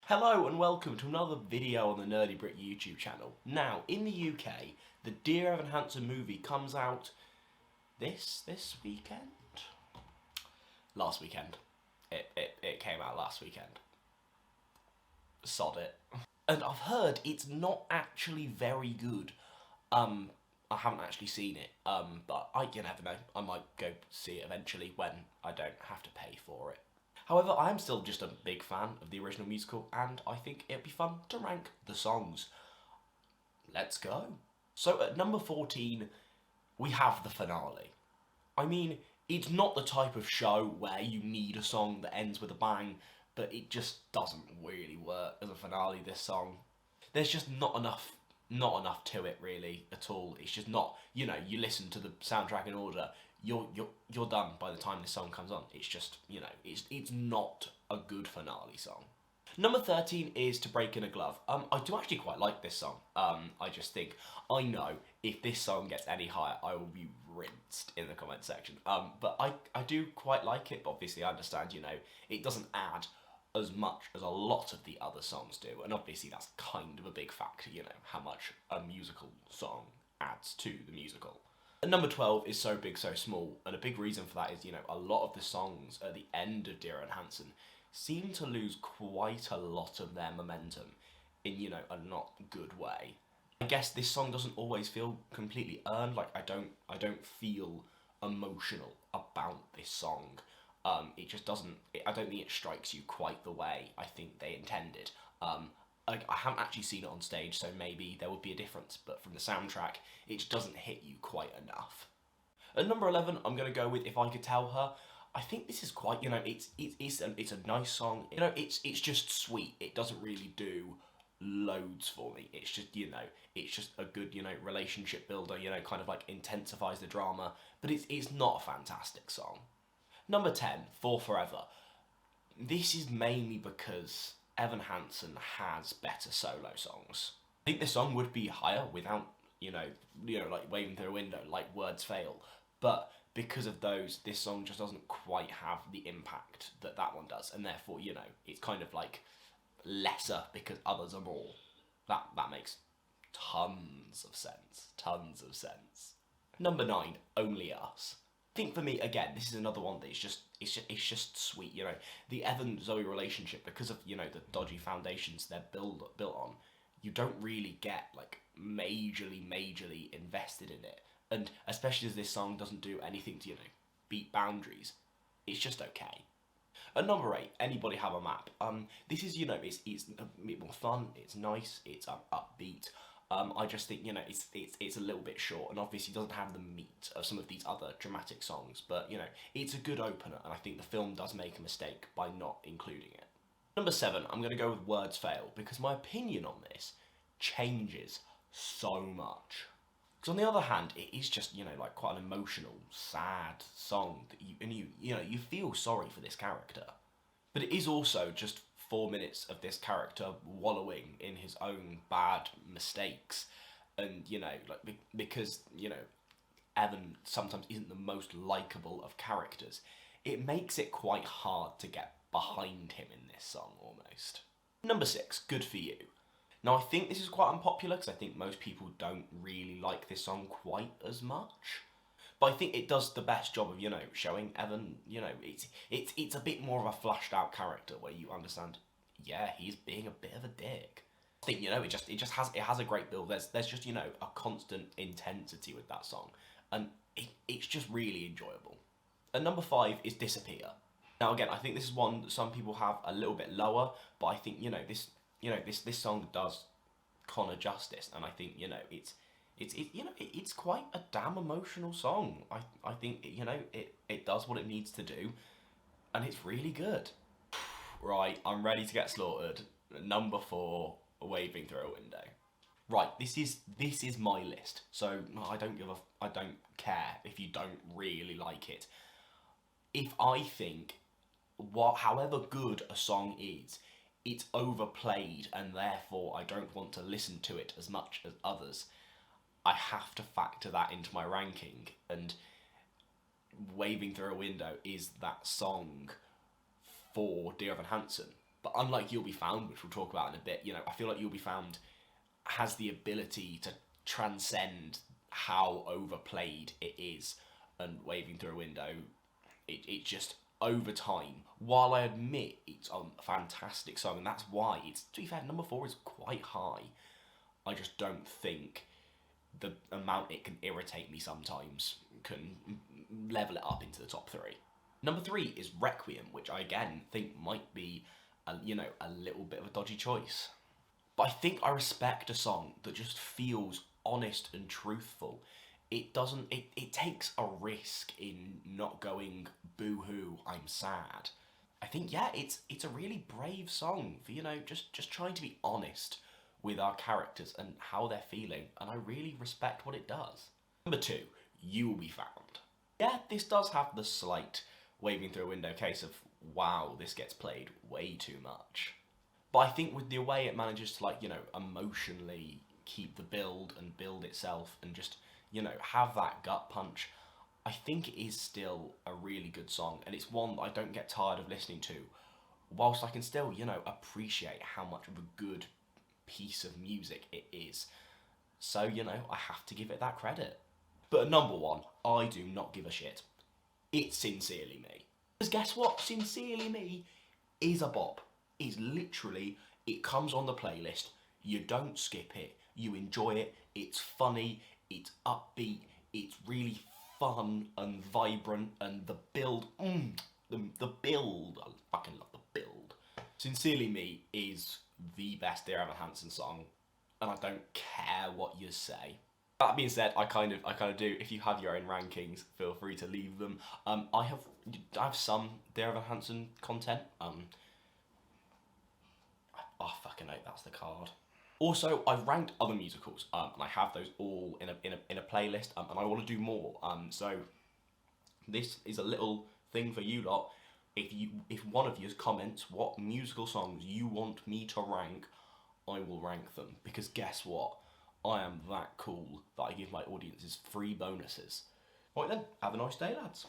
Hello and welcome to another video on the Nerdy Brit YouTube channel. Now, in the UK, the Dear Evan Hansen movie comes out this weekend? Last weekend. It came out last weekend. Sod it. And I've heard it's not actually very good. I haven't actually seen it, but you never know. I might go see it eventually when I don't have to pay for it. However, I am still just a big fan of the original musical, and I think it'd be fun to rank the songs. Let's go. So at number 14, we have the finale. I mean, it's not the type of show where you need a song that ends with a bang, but it just doesn't really work as a finale, this song. There's just not enough to it really at all. It's just not, you listen to the soundtrack in order, you're done by the time this song comes on. It's just, it's not a good finale song. Number 13 is To Break in a Glove. I do actually quite like this song. I just think, I know if this song gets any higher, I will be rinsed in the comment section. But I do quite like it, but obviously I understand, it doesn't add as much as a lot of the other songs do, and obviously that's kind of a big factor, how much a musical song adds to the musical. And number 12 is So Big So Small, and a big reason for that is, a lot of the songs at the end of Dear Evan Hansen seem to lose quite a lot of their momentum in, a not good way. I guess this song doesn't always feel completely earned, like I don't feel emotional about this song. It just doesn't, I don't think it strikes you quite the way I think they intended. I haven't actually seen it on stage, so maybe there would be a difference, but from the soundtrack, it just doesn't hit you quite enough. At number 11, I'm going to go with If I Could Tell Her. I think this is quite, it's a nice song. It's just sweet. It doesn't really do loads for me. It's just, it's just a good, relationship builder, kind of like intensifies the drama, but it's not a fantastic song. Number 10, For Forever. This is mainly because Evan Hansen has better solo songs. I think this song would be higher without, like Waving Through a Window, like Words Fail, but because of those, this song just doesn't quite have the impact that that one does, and therefore, it's kind of like lesser because others are more. That makes tons of sense. Number 9, Only Us. I think for me, again, this is another one that it's just sweet, the Evan-Zoe relationship, because of, the dodgy foundations they're built on, you don't really get, like, majorly invested in it, and especially as this song doesn't do anything to, beat boundaries, it's just okay. At number 8, Anybody Have a Map. This is, it's a bit more fun, it's nice, it's upbeat. I just think, it's a little bit short, and obviously doesn't have the meat of some of these other dramatic songs, but, it's a good opener, and I think the film does make a mistake by not including it. Number 7, I'm going to go with Words Fail, because my opinion on this changes so much. Because on the other hand, it is just, like quite an emotional, sad song that you feel sorry for this character. But it is also just 4 minutes of this character wallowing in his own bad mistakes, and because Evan sometimes isn't the most likable of characters, it makes it quite hard to get behind him in this song almost. Number 6, Good For You. Now I think this is quite unpopular because I think most people don't really like this song quite as much. But I think it does the best job of, showing Evan, it's a bit more of a flashed out character where you understand, yeah, he's being a bit of a dick. I think, it has a great build. There's just, a constant intensity with that song. And it's just really enjoyable. And number 5 is Disappear. Now again, I think this is one that some people have a little bit lower, but I think, this song does Connor justice, and I think, it's quite a damn emotional song. I think, it does what it needs to do, and it's really good. Right, I'm ready to get slaughtered. Number 4, Waving Through a Window. Right, this is my list, so I don't care if you don't really like it. If I think, however good a song is, it's overplayed, and therefore I don't want to listen to it as much as others, I have to factor that into my ranking, and Waving Through a Window is that song for Dear Evan Hansen, But unlike You'll Be Found, which we'll talk about in a bit, you know, I feel like You'll Be Found has the ability to transcend how overplayed it is, and Waving Through a Window, it just, over time, while I admit it's a fantastic song, and that's why it's, to be fair, number 4 is quite high, I just don't think the amount it can irritate me sometimes can level it up into the top 3. Number 3 is Requiem, which I again think might be a little bit of a dodgy choice. But I think I respect a song that just feels honest and truthful. It takes a risk in not going boo-hoo, I'm sad. I think, yeah, it's a really brave song for, just trying to be honest with our characters and how they're feeling, and I really respect what it does. Number 2, You Will Be Found. Yeah, this does have the slight Waving Through a Window case of, wow, this gets played way too much. But I think with the way it manages to, emotionally keep the build and build itself and just, have that gut punch, I think it is still a really good song, and it's one that I don't get tired of listening to, whilst I can still, appreciate how much of a good piece of music it is. So, I have to give it that credit. But at number 1, I do not give a shit. It's Sincerely Me. Because guess what? Sincerely Me is a bop. It's literally, it comes on the playlist, you don't skip it, you enjoy it, it's funny, it's upbeat, it's really fun and vibrant, and the build, the build, I fucking love the build. Sincerely Me is the best Dear Evan Hansen song, and I don't care what you say. That being said, I kind of do. If you have your own rankings, feel free to leave them. I have some Dear Evan Hansen content. Oh fucking hell, that's the card. Also, I've ranked other musicals, and I have those all in a playlist, and I want to do more. So this is a little thing for you lot. If one of you comments what musical songs you want me to rank, I will rank them, because guess what? I am that cool that I give my audiences free bonuses. Right then, have a nice day, lads.